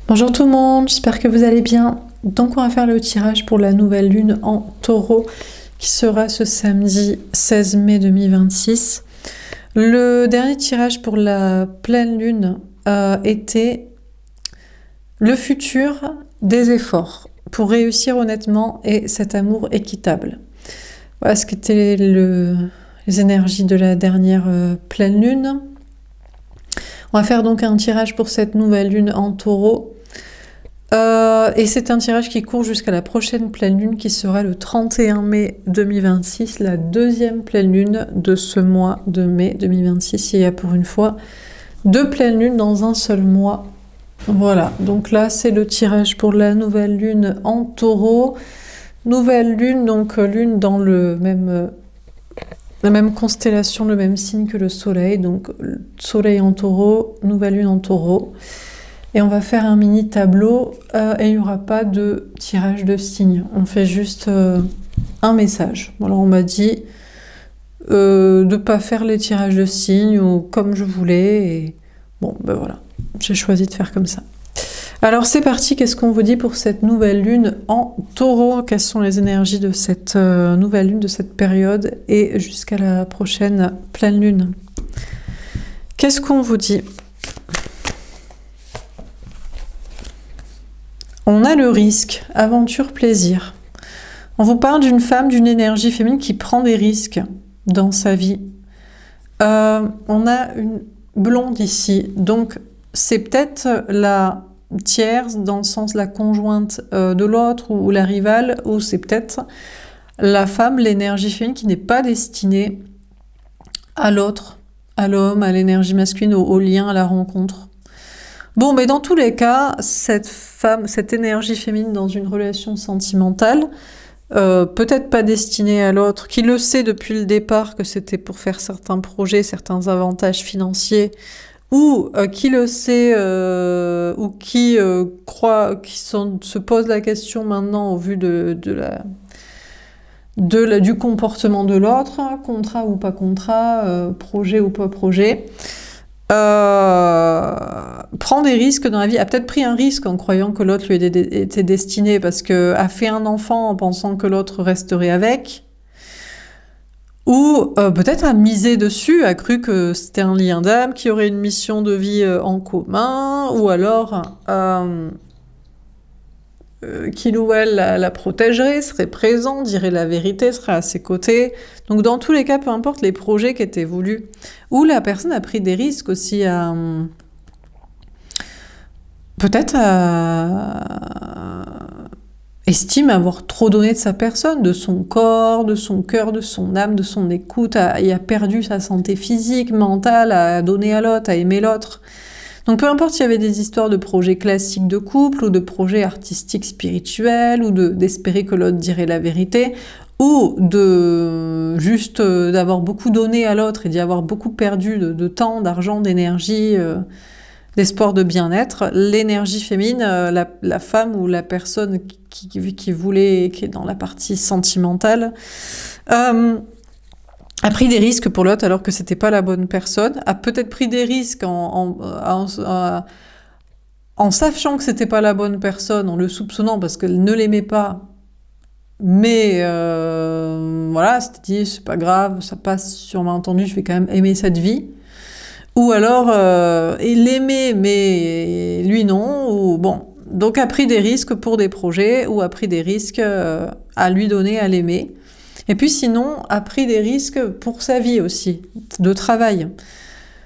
Bonjour tout le monde, j'espère que vous allez bien. Donc on va faire le tirage pour la nouvelle lune en taureau qui sera ce samedi 16 mai 2026. Le dernier tirage pour la pleine lune était le futur des efforts pour réussir honnêtement et cet amour équitable. Voilà ce qu'étaient les énergies de la dernière pleine lune. On va faire donc un tirage pour cette nouvelle lune en taureau. Et c'est un tirage qui court jusqu'à la prochaine pleine lune qui sera le 31 mai 2026, la deuxième pleine lune de ce mois de mai 2026. Il y a pour une fois deux pleines lunes dans un seul mois. Voilà, donc là c'est le tirage pour la nouvelle lune en taureau. Nouvelle lune, donc lune dans la même constellation, le même signe que le soleil. Donc soleil en taureau, nouvelle lune en taureau. Et on va faire un mini tableau et il n'y aura pas de tirage de signes. On fait juste un message. Voilà, on m'a dit de ne pas faire les tirages de signes ou comme je voulais. Et bon, ben voilà, j'ai choisi de faire comme ça. Alors c'est parti, qu'est-ce qu'on vous dit pour cette nouvelle lune en taureau? Quelles sont les énergies de cette nouvelle lune, de cette période et jusqu'à la prochaine pleine lune? Qu'est-ce qu'on vous dit? On a le risque, aventure, plaisir. On vous parle d'une femme, d'une énergie féminine qui prend des risques dans sa vie. On a une blonde ici, donc c'est peut-être la tierce, dans le sens la conjointe de l'autre ou la rivale, ou c'est peut-être la femme, l'énergie féminine qui n'est pas destinée à l'autre, à l'homme, à l'énergie masculine, au lien, à la rencontre. Bon, mais dans tous les cas, cette femme, cette énergie féminine dans une relation sentimentale, peut-être pas destinée à l'autre, qui le sait depuis le départ que c'était pour faire certains projets, certains avantages financiers, ou qui le sait, ou qui croit, se pose la question maintenant au vu du comportement de l'autre, contrat ou pas contrat, projet ou pas projet. Prend des risques dans la vie, a peut-être pris un risque en croyant que l'autre lui était destiné parce que a fait un enfant en pensant que l'autre resterait avec, ou peut-être a misé dessus, a cru que c'était un lien d'âme, qui aurait une mission de vie en commun, ou alors qu'il ou elle la protégerait, serait présent, dirait la vérité, serait à ses côtés. Donc dans tous les cas, peu importe les projets qui étaient voulus, ou la personne a pris des risques aussi peut-être estime avoir trop donné de sa personne, de son corps, de son cœur, de son âme, de son écoute, et a perdu sa santé physique, mentale, à donner à l'autre, à aimer l'autre. Donc peu importe s'il y avait des histoires de projets classiques de couple ou de projets artistiques spirituels ou d'espérer que l'autre dirait la vérité ou de juste d'avoir beaucoup donné à l'autre et d'y avoir beaucoup perdu de temps, d'argent, d'énergie, d'espoir de bien-être, l'énergie féminine, la femme ou la personne qui voulait, qui est dans la partie sentimentale, a pris des risques pour l'autre alors que c'était pas la bonne personne, a peut-être pris des risques en sachant que c'était pas la bonne personne, en le soupçonnant parce qu'elle ne l'aimait pas, mais voilà, c'était dit c'est pas grave, ça passe sur malentendu, je vais quand même aimer cette vie. Ou alors il l'aimait mais lui non, ou bon, donc a pris des risques pour des projets ou a pris des risques à lui donner, à l'aimer. Et puis sinon, a pris des risques pour sa vie aussi, de travail.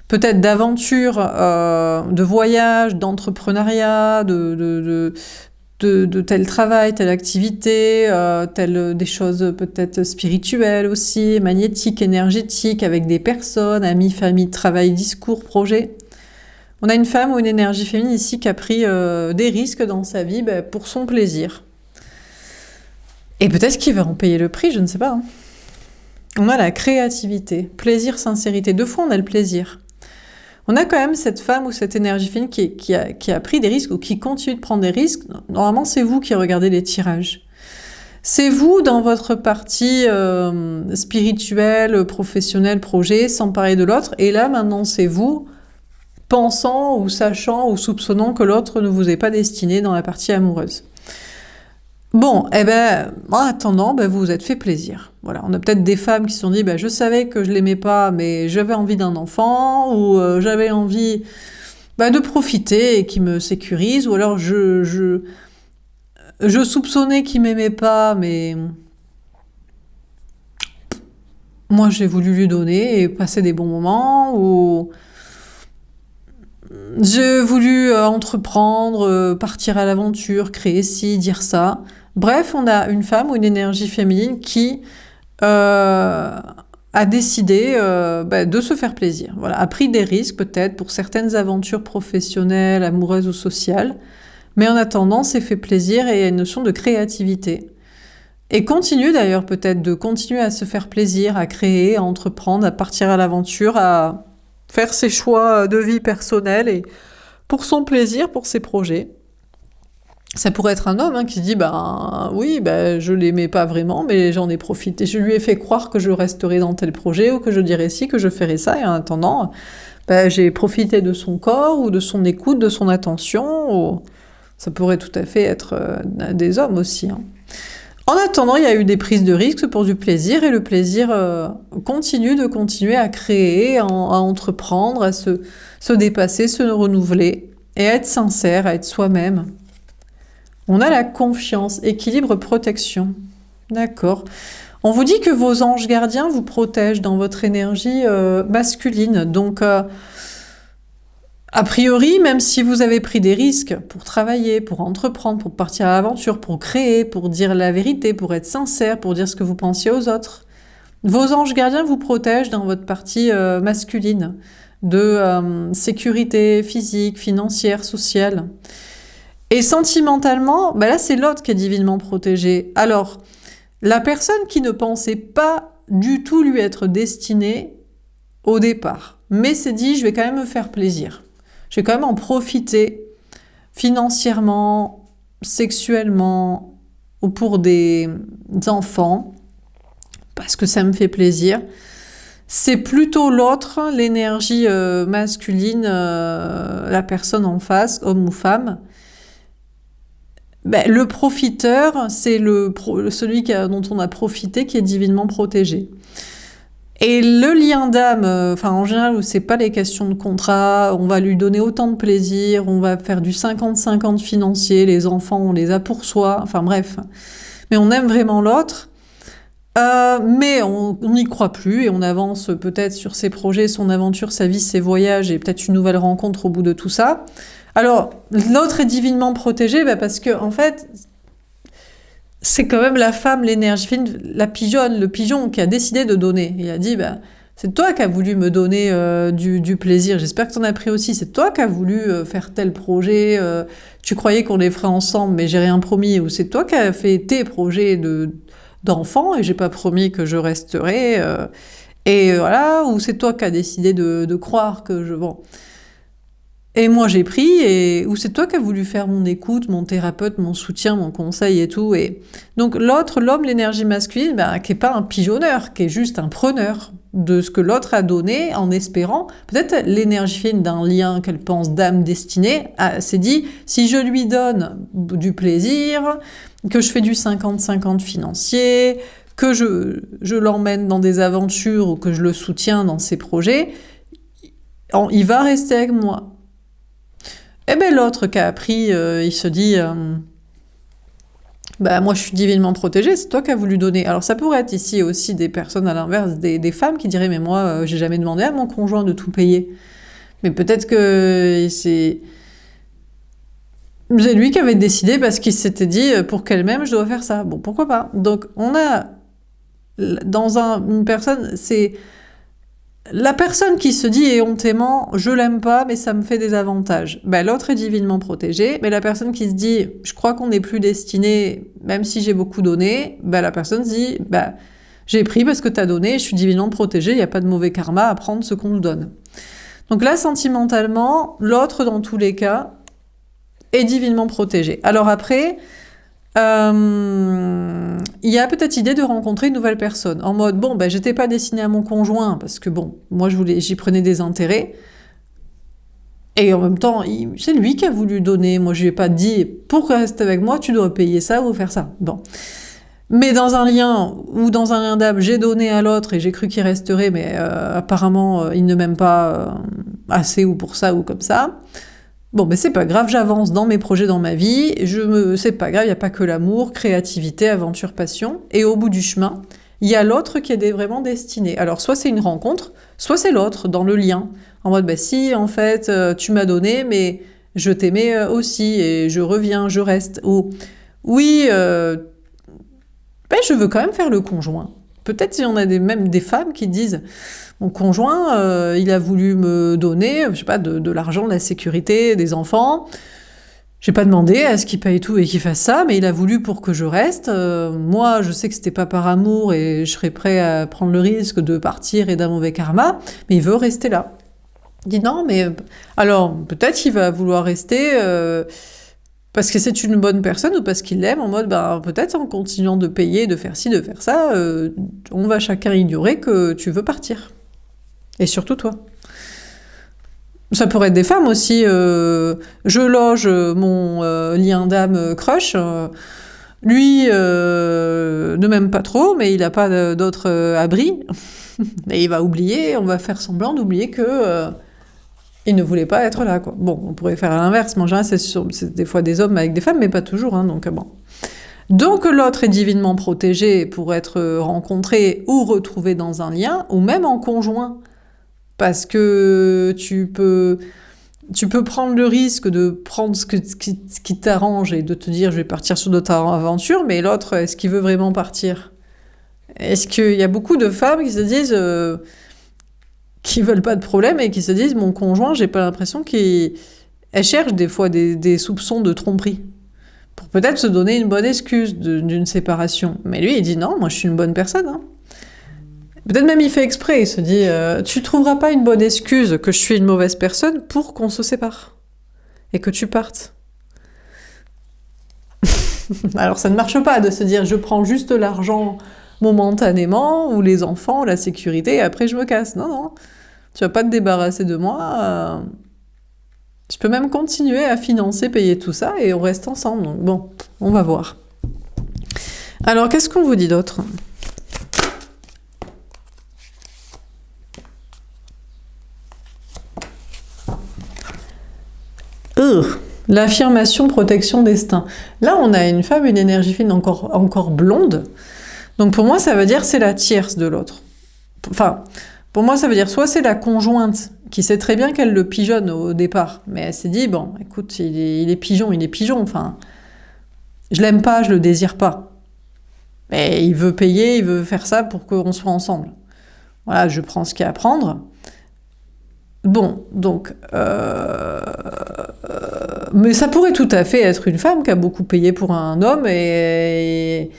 Peut-être d'aventure, de voyage, d'entrepreneuriat, de tel travail, telle activité, des choses peut-être spirituelles aussi, magnétiques, énergétiques, avec des personnes, amis, famille, travail, discours, projet. On a une femme ou une énergie féminine ici qui a pris des risques dans sa vie pour son plaisir. Et peut-être qu'il va en payer le prix, je ne sais pas. Hein. On a la créativité, plaisir, sincérité. Deux fois, on a le plaisir. On a quand même cette femme ou cette énergie féminine qui a pris des risques ou qui continue de prendre des risques. Normalement, c'est vous qui regardez les tirages. C'est vous, dans votre partie spirituelle, professionnelle, projet, sans parler de l'autre. Et là, maintenant, c'est vous pensant ou sachant ou soupçonnant que l'autre ne vous est pas destiné dans la partie amoureuse. Bon, eh ben, en attendant, ben, vous vous êtes fait plaisir. Voilà, on a peut-être des femmes qui se sont dit, ben, je savais que je l'aimais pas, mais j'avais envie d'un enfant, ou j'avais envie de profiter et qui me sécurise, ou alors je soupçonnais qu'il m'aimait pas, mais moi j'ai voulu lui donner et passer des bons moments, ou j'ai voulu entreprendre, partir à l'aventure, créer ci, dire ça. Bref, on a une femme ou une énergie féminine qui a décidé de se faire plaisir. Voilà, a pris des risques peut-être pour certaines aventures professionnelles, amoureuses ou sociales, mais en attendant, s'est fait plaisir et il y a une notion de créativité. Et continue d'ailleurs peut-être de continuer à se faire plaisir, à créer, à entreprendre, à partir à l'aventure, à faire ses choix de vie personnelle et pour son plaisir, pour ses projets. Ça pourrait être un homme qui se dit oui, je l'aimais pas vraiment, mais j'en ai profité. Je lui ai fait croire que je resterais dans tel projet ou que je dirais ci, que je ferais ça, et en attendant, j'ai profité de son corps ou de son écoute, de son attention. Ou... Ça pourrait tout à fait être des hommes aussi. En attendant, il y a eu des prises de risques pour du plaisir, et le plaisir continue de continuer à créer, à entreprendre, à se dépasser, se renouveler, et à être sincère, à être soi-même. On a la confiance, équilibre, protection. D'accord. On vous dit que vos anges gardiens vous protègent dans votre énergie masculine. Donc, a priori, même si vous avez pris des risques pour travailler, pour entreprendre, pour partir à l'aventure, pour créer, pour dire la vérité, pour être sincère, pour dire ce que vous pensiez aux autres, vos anges gardiens vous protègent dans votre partie masculine de sécurité physique, financière, sociale. Et sentimentalement, là c'est l'autre qui est divinement protégé. Alors, la personne qui ne pensait pas du tout lui être destinée au départ, mais s'est dit je vais quand même me faire plaisir. Je vais quand même en profiter financièrement, sexuellement, ou pour des enfants, parce que ça me fait plaisir. C'est plutôt l'autre, l'énergie masculine, la personne en face, homme ou femme. Le profiteur, c'est celui dont on a profité, qui est divinement protégé. Et le lien d'âme, en général, où c'est pas les questions de contrat, on va lui donner autant de plaisir, on va faire du 50-50 financier, les enfants, on les a pour soi, bref. Mais on aime vraiment l'autre, mais on n'y croit plus, et on avance peut-être sur ses projets, son aventure, sa vie, ses voyages, et peut-être une nouvelle rencontre au bout de tout ça. Alors, l'autre est divinement protégé, parce que, en fait, c'est quand même la femme, l'énergie fine, la pigeonne, le pigeon qui a décidé de donner. Il a dit, c'est toi qui as voulu me donner du plaisir, j'espère que tu en as pris aussi, c'est toi qui as voulu faire tel projet, tu croyais qu'on les ferait ensemble, mais j'ai rien promis, ou c'est toi qui as fait tes projets d'enfants, et j'ai pas promis que je resterai, et voilà, ou c'est toi qui as décidé de croire que je... Bon... Et moi j'ai pris, ou c'est toi qui as voulu faire mon écoute, mon thérapeute, mon soutien, mon conseil et tout. Et donc l'autre, l'homme, l'énergie masculine, qui est pas un pigeonneur, qui est juste un preneur de ce que l'autre a donné, en espérant, peut-être l'énergie féminine d'un lien qu'elle pense d'âme destinée, s'est dit, si je lui donne du plaisir, que je fais du 50-50 financier, que je l'emmène dans des aventures ou que je le soutiens dans ses projets, il va rester avec moi. L'autre qui a appris, il se dit moi je suis divinement protégée, c'est toi qui as voulu donner. Alors ça pourrait être ici aussi des personnes à l'inverse, des femmes qui diraient mais moi j'ai jamais demandé à mon conjoint de tout payer. Mais peut-être que c'est lui qui avait décidé parce qu'il s'était dit pour qu'elle-même je dois faire ça. Bon, pourquoi pas. Donc on a dans une personne, c'est la personne qui se dit éhontément « je l'aime pas, mais ça me fait des avantages ». L'autre est divinement protégé, mais la personne qui se dit « je crois qu'on n'est plus destiné, même si j'ai beaucoup donné », la personne se dit « j'ai pris parce que t'as donné, je suis divinement protégée, il n'y a pas de mauvais karma à prendre ce qu'on nous donne ». Donc là, sentimentalement, l'autre, dans tous les cas, est divinement protégé. Alors après... il y a peut-être idée de rencontrer une nouvelle personne, en mode, j'étais pas destinée à mon conjoint, parce que moi j'y prenais des intérêts, Et en même temps, c'est lui qui a voulu donner. Moi, je lui ai pas dit, pour rester avec moi, tu dois payer ça ou faire ça. Bon. Mais dans un lien ou dans un lien d'âme, j'ai donné à l'autre et j'ai cru qu'il resterait, mais apparemment, il ne m'aime pas assez ou pour ça ou comme ça. Bon, mais c'est pas grave, j'avance dans mes projets, dans ma vie. C'est pas grave, il n'y a pas que l'amour, créativité, aventure, passion. Et au bout du chemin, il y a l'autre qui est vraiment destiné. Alors, soit c'est une rencontre, soit c'est l'autre dans le lien. En mode, bah si, en fait, tu m'as donné, mais je t'aimais aussi et je reviens, je reste. Ou, oui, ben, je veux quand même faire le conjoint. Peut-être s'il y en a même des femmes qui disent mon conjoint, il a voulu me donner, je sais pas, de l'argent, de la sécurité, des enfants. J'ai pas demandé à ce qu'il paye tout et qu'il fasse ça, mais il a voulu pour que je reste. Moi, je sais que c'était pas par amour et je serais prêt à prendre le risque de partir et d'un mauvais karma, mais il veut rester là. Il dit non, mais alors peut-être qu'il va vouloir rester. Parce que c'est une bonne personne ou parce qu'il l'aime, en mode, ben, peut-être en continuant de payer, de faire ci, de faire ça, on va chacun ignorer que tu veux partir. Et surtout toi. Ça pourrait être des femmes aussi. Je loge mon lien d'âme crush. Lui ne m'aime pas trop, mais il n'a pas d'autre abri. Et il va oublier, on va faire semblant d'oublier que... il ne voulait pas être là, quoi. Bon, on pourrait faire à l'inverse, mais en général, c'est des fois des hommes avec des femmes, mais pas toujours, hein, donc bon. Donc l'autre est divinement protégé pour être rencontré ou retrouvé dans un lien, ou même en conjoint, parce que tu peux prendre le risque de prendre ce qui t'arrange et de te dire je vais partir sur d'autres aventures, mais l'autre, est-ce qu'il veut vraiment partir? Est-ce qu'il y a beaucoup de femmes qui se disent... qui veulent pas de problème et qui se disent mon conjoint, j'ai pas l'impression qu'elle cherche des fois des soupçons de tromperie pour peut-être se donner une bonne excuse d'une séparation. Mais lui, il dit non, moi je suis une bonne personne. Hein. Peut-être même il fait exprès, il se dit tu trouveras pas une bonne excuse que je suis une mauvaise personne pour qu'on se sépare et que tu partes. Alors ça ne marche pas de se dire je prends juste l'argent momentanément, ou les enfants, la sécurité, et après je me casse. Non, non, tu vas pas te débarrasser de moi. Je peux même continuer à financer, payer tout ça, et on reste ensemble. Donc bon, on va voir. Alors, qu'est-ce qu'on vous dit d'autre ? L'affirmation, protection, destin. Là, on a une femme, une énergie fine encore blonde. Donc pour moi, ça veut dire c'est la tierce de l'autre. Enfin, pour moi, ça veut dire soit c'est la conjointe qui sait très bien qu'elle le pigeonne au départ, mais elle s'est dit, bon, écoute, il est pigeon, enfin, je l'aime pas, je le désire pas. Mais il veut payer, il veut faire ça pour qu'on soit ensemble. Voilà, je prends ce qu'il y a à prendre. Bon, donc... mais ça pourrait tout à fait être une femme qui a beaucoup payé pour un homme et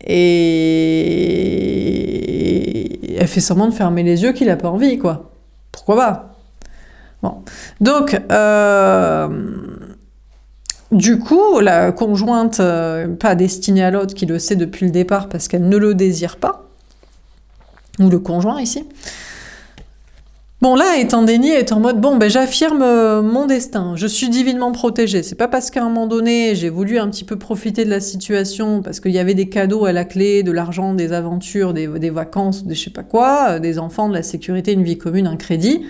elle fait semblant de fermer les yeux qu'il n'a pas envie, quoi. Pourquoi pas ? Bon. Donc, du coup, la conjointe pas destinée à l'autre, qui le sait depuis le départ parce qu'elle ne le désire pas, ou le conjoint ici, bon, là, est en déni, est en mode, bon, ben, j'affirme mon destin, je suis divinement protégée. C'est pas parce qu'à un moment donné, j'ai voulu un petit peu profiter de la situation, parce qu'il y avait des cadeaux à la clé, de l'argent, des aventures, des vacances, des je sais pas quoi, des enfants, de la sécurité, une vie commune, un crédit,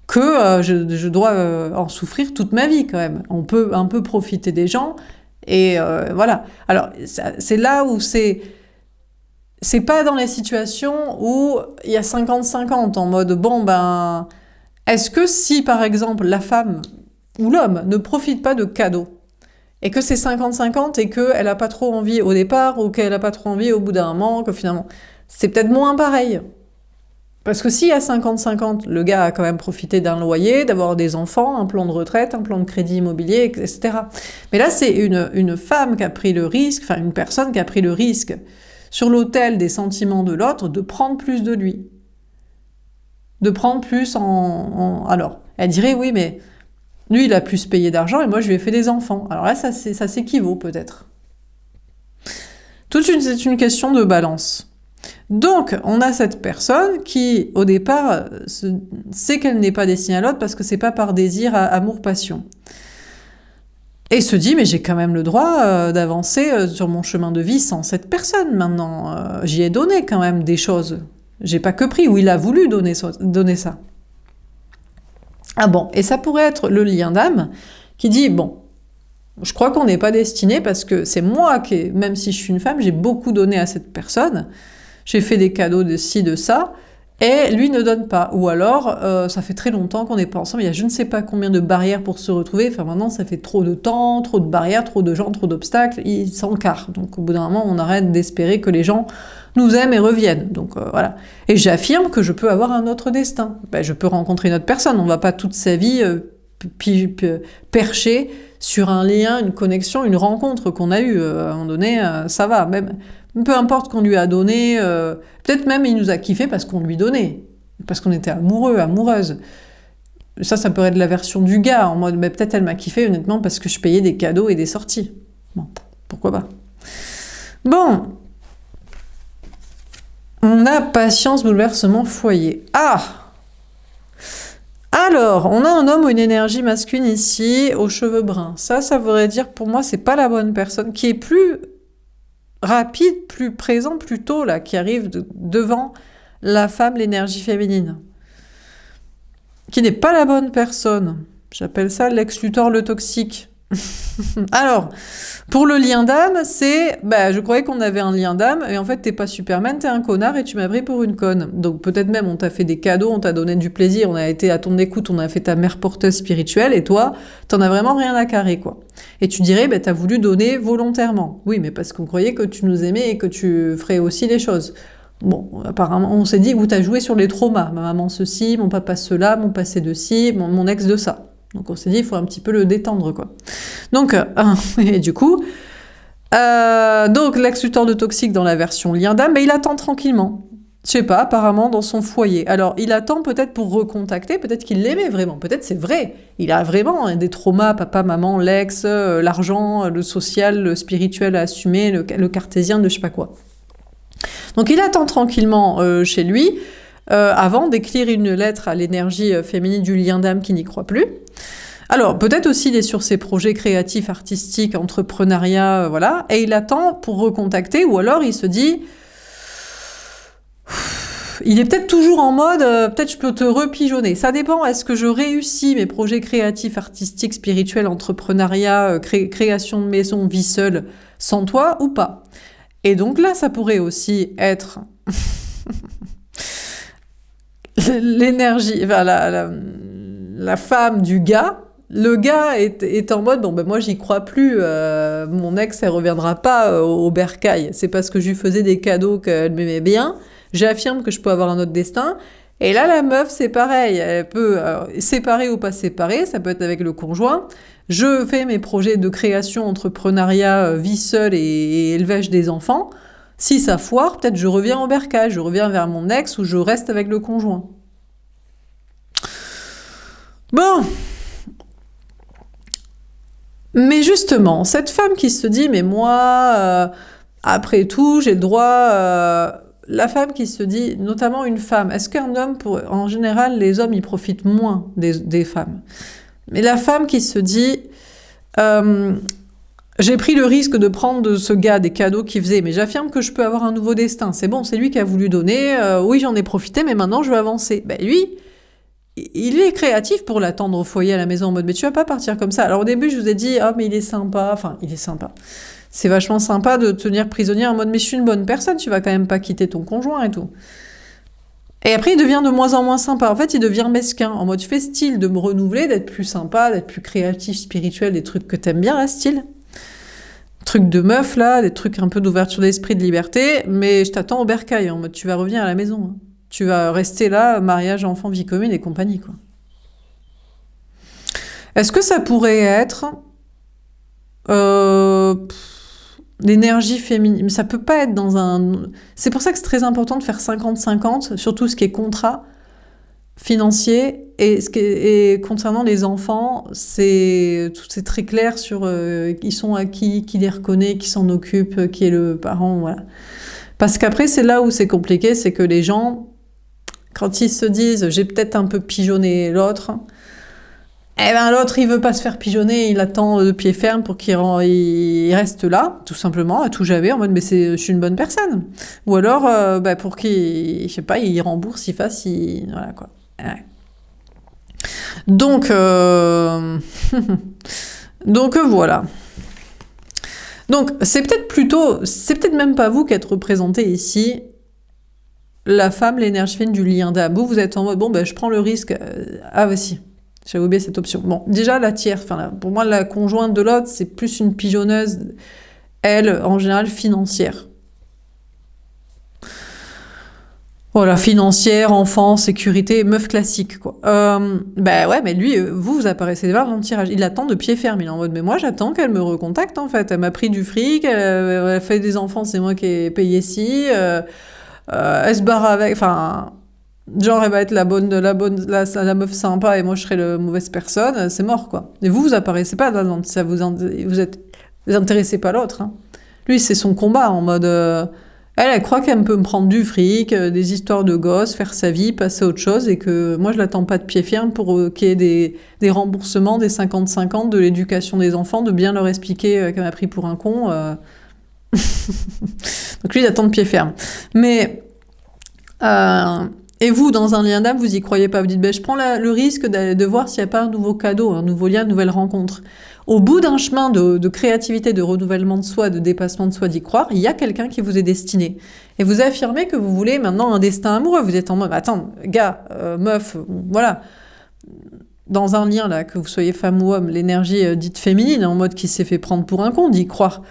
que je dois en souffrir toute ma vie, quand même. On peut un peu profiter des gens, et voilà. Alors, c'est là où c'est pas dans les situations où il y a 50-50, en mode, bon, ben, est-ce que si, par exemple, la femme ou l'homme ne profite pas de cadeaux, et que c'est 50-50, et qu'elle a pas trop envie au départ, ou qu'elle a pas trop envie au bout d'un moment, que finalement, c'est peut-être moins pareil. Parce que s'il y a 50-50, le gars a quand même profité d'un loyer, d'avoir des enfants, un plan de retraite, un plan de crédit immobilier, etc. Mais là, c'est une femme qui a pris le risque, enfin, une personne qui a pris le risque, sur l'autel des sentiments de l'autre, de prendre plus de lui. De prendre plus Alors, elle dirait, oui, mais lui, il a plus payé d'argent et moi, je lui ai fait des enfants. Alors là, ça s'équivaut peut-être. C'est une question de balance. Donc, on a cette personne qui, au départ, sait qu'elle n'est pas destinée à l'autre parce que c'est pas par désir, amour-passion. Et se dit, mais j'ai quand même le droit d'avancer sur mon chemin de vie sans cette personne maintenant. J'y ai donné quand même des choses. J'ai pas que pris, ou il a voulu donner ça. Ah bon, et ça pourrait être le lien d'âme qui dit, bon, je crois qu'on n'est pas destiné parce que c'est moi qui, même si je suis une femme, j'ai beaucoup donné à cette personne. J'ai fait des cadeaux de ci, de ça. Et lui ne donne pas. Ou alors, ça fait très longtemps qu'on n'est pas ensemble, il y a je ne sais pas combien de barrières pour se retrouver, enfin maintenant ça fait trop de temps, trop de barrières, trop de gens, trop d'obstacles, il s'encarre. Donc au bout d'un moment, on arrête d'espérer que les gens nous aiment et reviennent. Donc voilà. Et j'affirme que je peux avoir un autre destin. Ben, je peux rencontrer une autre personne, on ne va pas toute sa vie percher sur un lien, une connexion, une rencontre qu'on a eue. À un moment donné, ça va, même... Peu importe qu'on lui a donné, peut-être même il nous a kiffé parce qu'on lui donnait, parce qu'on était amoureux, amoureuse. Ça peut être la version du gars, en mode, peut-être elle m'a kiffé honnêtement parce que je payais des cadeaux et des sorties. Bon, pourquoi pas. Bon, on a patience, bouleversement, foyer. Ah! Alors, on a un homme ou une énergie masculine ici, aux cheveux bruns. Ça voudrait dire, pour moi, c'est pas la bonne personne, qui est plus... rapide, plus présent, plus tôt, là, qui arrive devant la femme, l'énergie féminine. Qui n'est pas la bonne personne. J'appelle ça Lex Luthor le toxique. Alors, pour le lien d'âme, c'est... je croyais qu'on avait un lien d'âme, et en fait, t'es pas Superman, t'es un connard, et tu m'as pris pour une conne. Donc peut-être même, on t'a fait des cadeaux, on t'a donné du plaisir, on a été à ton écoute, on a fait ta mère porteuse spirituelle, et toi, t'en as vraiment rien à carrer, quoi. Et tu dirais, t'as voulu donner volontairement. Oui, mais parce qu'on croyait que tu nous aimais et que tu ferais aussi les choses. Bon, apparemment, on s'est dit, où t'as joué sur les traumas. Ma maman ceci, mon papa cela, mon passé de ci, mon ex de ça. Donc on s'est dit, il faut un petit peu le détendre, quoi. Donc, et du coup, donc Lex Luthor de toxique dans la version lien d'âme, il attend tranquillement. Je sais pas, apparemment dans son foyer. Alors, il attend peut-être pour recontacter, peut-être qu'il l'aimait vraiment, peut-être c'est vrai. Il a vraiment des traumas, papa, maman, l'ex, l'argent, le social, le spirituel à assumer, le cartésien, de je sais pas quoi. Donc il attend tranquillement chez lui, avant d'écrire une lettre à l'énergie féminine du lien d'âme qui n'y croit plus. Alors, peut-être aussi il est sur ses projets créatifs, artistiques, entrepreneuriat, voilà, et il attend pour recontacter, ou alors il se dit... Il est peut-être toujours en mode, peut-être je peux te repigeonner. Ça dépend, est-ce que je réussis mes projets créatifs, artistiques, spirituels, entrepreneuriat, création de maison, vie seule, sans toi ou pas? Et donc là, ça pourrait aussi être l'énergie, enfin, la femme du gars. Le gars est en mode, moi j'y crois plus, mon ex elle reviendra pas au bercail. C'est parce que je lui faisais des cadeaux qu'elle m'aimait bien. J'affirme que je peux avoir un autre destin. Et là, la meuf, c'est pareil. Elle peut séparer ou pas séparer. Ça peut être avec le conjoint. Je fais mes projets de création, entrepreneuriat, vie seule et élevage des enfants. Si ça foire, peut-être je reviens au bercail. Je reviens vers mon ex ou je reste avec le conjoint. Bon. Mais justement, cette femme qui se dit, mais moi, après tout, j'ai le droit... la femme qui se dit, notamment une femme, est-ce qu'un homme, en général, les hommes, ils profitent moins des femmes. Mais la femme qui se dit, j'ai pris le risque de prendre de ce gars des cadeaux qu'il faisait, mais j'affirme que je peux avoir un nouveau destin. C'est bon, c'est lui qui a voulu donner, oui, j'en ai profité, mais maintenant, je veux avancer. Lui, il est créatif pour l'attendre au foyer à la maison, en mode, mais tu vas pas partir comme ça. Alors au début, je vous ai dit, mais il est sympa, enfin, il est sympa. C'est vachement sympa de te tenir prisonnière en mode « mais je suis une bonne personne, tu vas quand même pas quitter ton conjoint et tout ». Et après, il devient de moins en moins sympa. En fait, il devient mesquin. En mode « tu fais style de me renouveler, d'être plus sympa, d'être plus créatif, spirituel, des trucs que t'aimes bien, là, style. Trucs de meuf, là, des trucs un peu d'ouverture d'esprit, de liberté, mais je t'attends au bercail, en mode « tu vas revenir à la maison hein. ». Tu vas rester là, mariage, enfant, vie commune et compagnie, quoi. Est-ce que ça pourrait être... l'énergie féminine, ça peut pas être dans un... C'est pour ça que c'est très important de faire 50-50, surtout ce qui est contrat financier, et concernant les enfants, c'est très clair sur ils sont à qui les reconnaît, qui s'en occupe, qui est le parent, voilà. Parce qu'après, c'est là où c'est compliqué, c'est que les gens, quand ils se disent « j'ai peut-être un peu pigeonné l'autre », eh ben l'autre, il veut pas se faire pigeonner, il attend de pied ferme pour il reste là, tout simplement, à tout jamais, en mode « mais je suis une bonne personne ». Ou alors, pour qu'il, je sais pas, il rembourse, il fasse, voilà quoi. Ouais. Donc, donc voilà. Donc, c'est peut-être même pas vous qui êtes représenté ici, la femme, l'énergie fine du lien d'âme. Vous êtes en mode, bon, je prends le risque. Ah, voici, j'avais oublié cette option. Bon, déjà, la tierce, pour moi, la conjointe de l'autre, c'est plus une pigeonneuse, elle, en général, financière. Voilà, financière, enfant, sécurité, meuf classique, quoi. Ouais, mais lui, vous apparaissez pas dans le tirage. Il attend de pied ferme. Il est en mode, mais moi, j'attends qu'elle me recontacte, en fait. Elle m'a pris du fric, elle fait des enfants, c'est moi qui ai payé ci, elle se barre avec, genre, elle va être la meuf sympa et moi, je serai la mauvaise personne, c'est mort, quoi. Et vous apparaissez pas là, ça vous intéressez pas l'autre, hein. Lui, c'est son combat, en mode, elle croit qu'elle peut me prendre du fric, des histoires de gosses, faire sa vie, passer à autre chose, et que moi, je l'attends pas de pied ferme pour qu'il y ait des remboursements, des 50-50, de l'éducation des enfants, de bien leur expliquer qu'elle m'a pris pour un con. Donc lui, il attend de pied ferme. Mais, et vous, dans un lien d'âme, vous y croyez pas. Vous dites, je prends le risque de voir s'il n'y a pas un nouveau cadeau, un nouveau lien, une nouvelle rencontre. Au bout d'un chemin de créativité, de renouvellement de soi, de dépassement de soi, d'y croire, il y a quelqu'un qui vous est destiné. Et vous affirmez que vous voulez maintenant un destin amoureux. Vous êtes en mode, attends, gars, meuf, voilà. Dans un lien, là, que vous soyez femme ou homme, l'énergie dite féminine, en mode qui s'est fait prendre pour un con, d'y croire.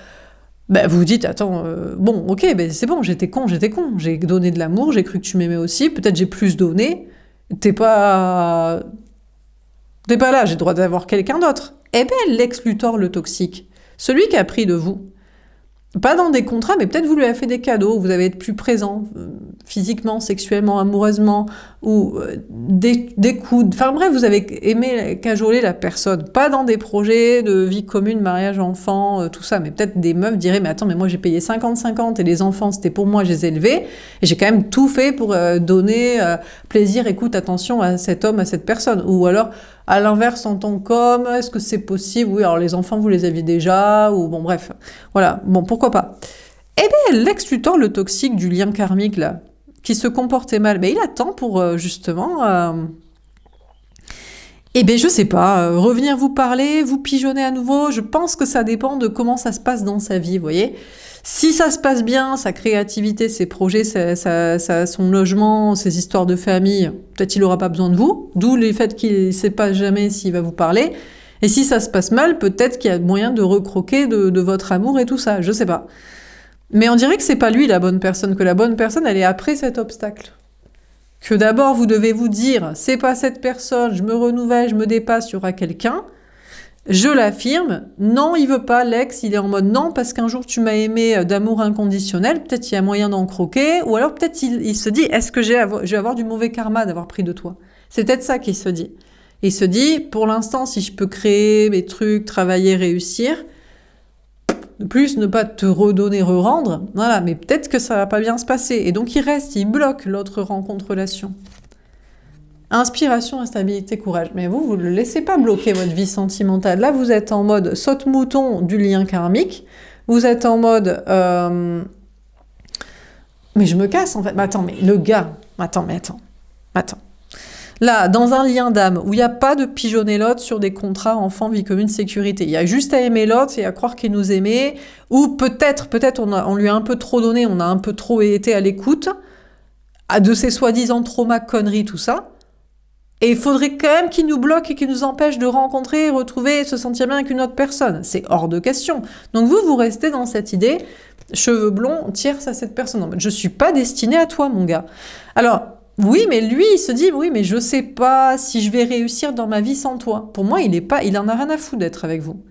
Vous vous dites, attends, bon, ok, c'est bon, j'étais con, j'ai donné de l'amour, j'ai cru que tu m'aimais aussi, peut-être j'ai plus donné, t'es pas là, j'ai le droit d'avoir quelqu'un d'autre. Eh ben, Lex Luthor, le toxique, celui qui a pris de vous, pas dans des contrats, mais peut-être vous lui avez fait des cadeaux, vous allez être plus présent, physiquement, sexuellement, amoureusement, ou des coups, bref, vous avez aimé cajoler la personne, pas dans des projets de vie commune, mariage, enfant, tout ça, mais peut-être des meufs diraient, mais attends, mais moi j'ai payé 50-50 et les enfants c'était pour moi, je les ai élevés, et j'ai quand même tout fait pour donner plaisir, écoute, attention à cet homme, à cette personne, ou alors, à l'inverse, en tant qu'homme, est-ce que c'est possible? Oui, alors les enfants, vous les aviez déjà, ou bon, bref, voilà, bon, pourquoi pas. Eh bien, Lex Luthor, le toxique du lien karmique, là, qui se comportait mal, il attend pour, justement, je sais pas, revenir vous parler, vous pigeonner à nouveau, je pense que ça dépend de comment ça se passe dans sa vie, vous voyez. Si ça se passe bien, sa créativité, ses projets, son logement, ses histoires de famille, peut-être il n'aura pas besoin de vous, d'où le fait qu'il ne sait pas jamais s'il va vous parler. Et si ça se passe mal, peut-être qu'il y a moyen de recroquer de votre amour et tout ça, je sais pas. Mais on dirait que c'est pas lui la bonne personne, que la bonne personne, elle est après cet obstacle. Que d'abord, vous devez vous dire, c'est pas cette personne, je me renouvelle, je me dépasse, il y aura quelqu'un. Je l'affirme, non, il veut pas, Lex, il est en mode non, parce qu'un jour tu m'as aimé d'amour inconditionnel, peut-être il y a moyen d'en croquer, ou alors peut-être il se dit, est-ce que je vais avoir du mauvais karma d'avoir pris de toi? C'est peut-être ça qu'il se dit. Il se dit, pour l'instant, si je peux créer mes trucs, travailler, réussir, de plus ne pas te redonner, re-rendre, voilà, mais peut-être que ça va pas bien se passer. Et donc il reste, il bloque l'autre rencontre-relation. Inspiration, instabilité, courage. Mais vous ne le laissez pas bloquer votre vie sentimentale. Là, vous êtes en mode saute-mouton du lien karmique. Vous êtes en mode... Mais je me casse, en fait. Mais attends, mais le gars... Attends. Là, dans un lien d'âme, où il n'y a pas de pigeonner l'autre sur des contrats enfants, vie commune, sécurité. Il y a juste à aimer l'autre et à croire qu'il nous aimait. Ou peut-être on lui a un peu trop donné, on a un peu trop été à l'écoute de ses soi-disant traumas, conneries, tout ça. Et il faudrait quand même qu'il nous bloque et qu'il nous empêche de rencontrer, retrouver et se sentir bien avec une autre personne. C'est hors de question. Donc vous restez dans cette idée, cheveux blonds, tierce à cette personne. Je suis pas destinée à toi, mon gars. Alors, oui, mais lui, il se dit, oui, mais je sais pas si je vais réussir dans ma vie sans toi. Pour moi, il en a rien à foutre d'être avec vous.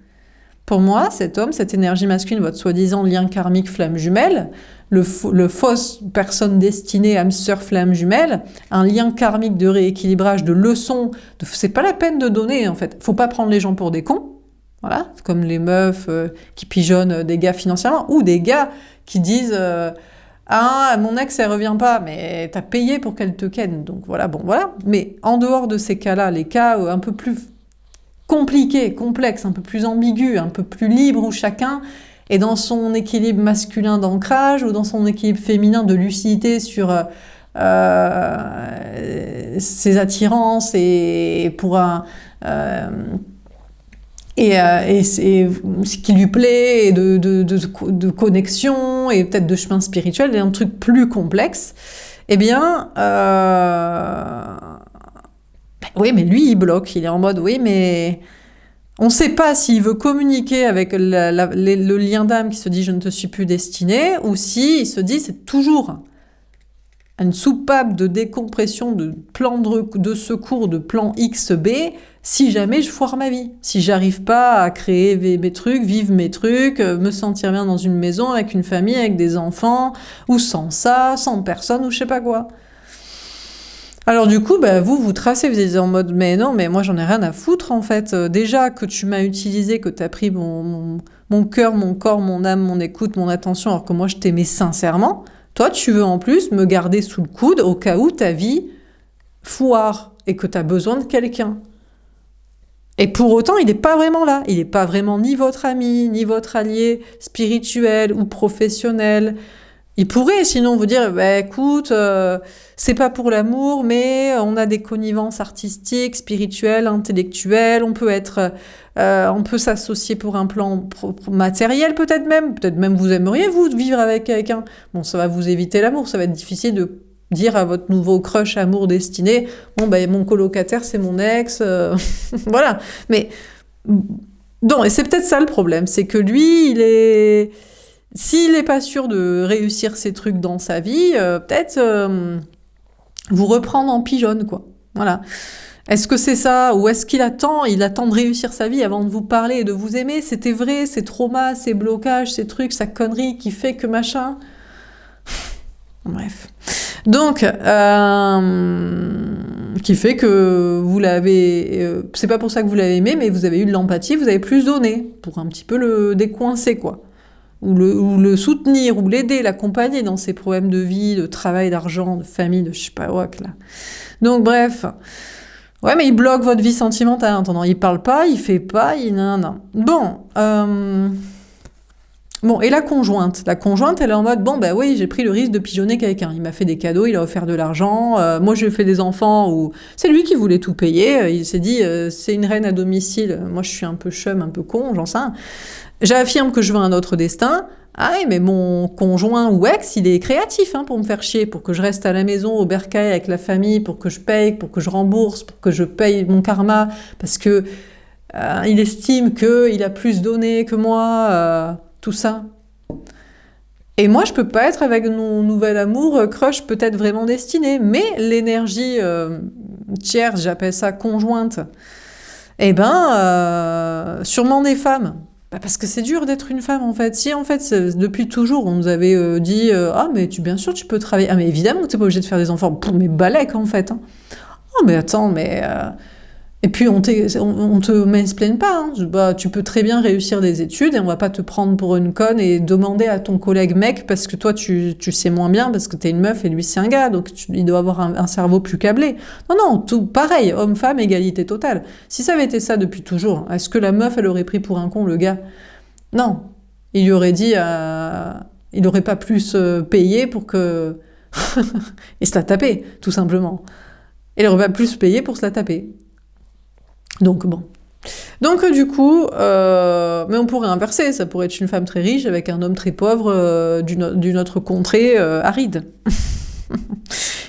Pour moi, cet homme, cette énergie masculine, votre soi-disant lien karmique flamme jumelle, le fausse personne destinée âme sœur flamme jumelle, un lien karmique de rééquilibrage, de leçons, c'est pas la peine de donner en fait. Faut pas prendre les gens pour des cons, voilà, comme les meufs qui pigeonnent des gars financièrement, ou des gars qui disent Ah, mon ex, elle revient pas, mais t'as payé pour qu'elle te ken. Donc voilà, bon, voilà. Mais en dehors de ces cas-là, les cas un peu plus compliqués, complexes, un peu plus ambigus, un peu plus libres, où chacun est dans son équilibre masculin d'ancrage ou dans son équilibre féminin de lucidité sur ses attirances et pour un... et ce qui lui plaît, et de connexion, et peut-être de chemin spirituel, et un truc plus complexe, eh bien, oui, mais lui, il bloque, il est en mode, oui, mais on ne sait pas s'il veut communiquer avec le lien d'âme qui se dit « je ne te suis plus destiné », ou s'il se dit « c'est toujours une soupape de décompression, de plan de secours, de plan XB, si jamais je foire ma vie, si j'arrive pas à créer mes trucs, vivre mes trucs, me sentir bien dans une maison avec une famille, avec des enfants, ou sans ça, sans personne, ou je sais pas quoi. » Alors du coup, bah, vous tracez, vous êtes en mode « mais non, mais moi j'en ai rien à foutre en fait. Déjà que tu m'as utilisé, que tu as pris mon cœur, mon corps, mon âme, mon écoute, mon attention, alors que moi je t'aimais sincèrement. Toi, tu veux en plus me garder sous le coude au cas où ta vie foire et que tu as besoin de quelqu'un. Et pour autant, il n'est pas vraiment là. Il n'est pas vraiment ni votre ami, ni votre allié spirituel ou professionnel. Il pourrait sinon vous dire, bah, écoute, c'est pas pour l'amour, mais on a des connivences artistiques, spirituelles, intellectuelles, on peut s'associer pour un plan matériel peut-être même vous aimeriez vous vivre avec quelqu'un. Bon, ça va vous éviter l'amour, ça va être difficile de dire à votre nouveau crush amour destiné, bon bah mon colocataire c'est mon ex, voilà. Mais non, et c'est peut-être ça le problème, c'est que lui, s'il n'est pas sûr de réussir ses trucs dans sa vie, peut-être vous reprendre en pigeonne, quoi. Voilà. Est-ce que c'est ça? Ou est-ce qu'il attend de réussir sa vie avant de vous parler et de vous aimer? C'était vrai, ces traumas, ces blocages, ces trucs, sa connerie qui fait que machin. Bref. Donc, qui fait que vous l'avez... c'est pas pour ça que vous l'avez aimé, mais vous avez eu de l'empathie, vous avez plus donné, pour un petit peu le décoincer, quoi. Ou le soutenir, ou l'aider, l'accompagner dans ses problèmes de vie, de travail, d'argent, de famille, de je sais pas quoi, là. Donc bref, ouais, mais il bloque votre vie sentimentale, en attendant, il parle pas, il fait pas, non. Bon, et la conjointe, elle est en mode, bon, bah oui, j'ai pris le risque de pigeonner quelqu'un, il m'a fait des cadeaux, il a offert de l'argent, moi j'ai fait des enfants, ou c'est lui qui voulait tout payer, il s'est dit, c'est une reine à domicile, moi je suis un peu chum, un peu con, j'en sais rien. J'affirme que je veux un autre destin. Ah oui, mais mon conjoint ou ex, il est créatif pour me faire chier, pour que je reste à la maison au bercail avec la famille, pour que je paye, pour que je rembourse, pour que je paye mon karma, parce que il estime qu'il a plus donné que moi, tout ça. Et moi, je peux pas être avec mon nouvel amour, crush, peut-être vraiment destiné, mais l'énergie tierce, j'appelle ça conjointe, eh ben, sûrement des femmes. Bah parce que c'est dur d'être une femme en fait. Si en fait depuis toujours on nous avait dit ah mais bien sûr tu peux travailler, ah mais évidemment t'es pas obligé de faire des enfants, mais balèque en fait. Oh mais attends mais et puis on te mansplaine pas. Bah tu peux très bien réussir des études et on va pas te prendre pour une conne et demander à ton collègue mec parce que toi tu sais moins bien parce que t'es une meuf et lui c'est un gars donc il doit avoir un cerveau plus câblé. Non tout pareil, homme-femme égalité totale. Si ça avait été ça depuis toujours, est-ce que la meuf elle aurait pris pour un con le gars? Non, il lui aurait dit il aurait pas plus payé pour que il se la tapait tout simplement. Il aurait pas plus payé pour se la taper. Donc bon. Donc du coup, mais on pourrait inverser, ça pourrait être une femme très riche avec un homme très pauvre d'une autre contrée aride.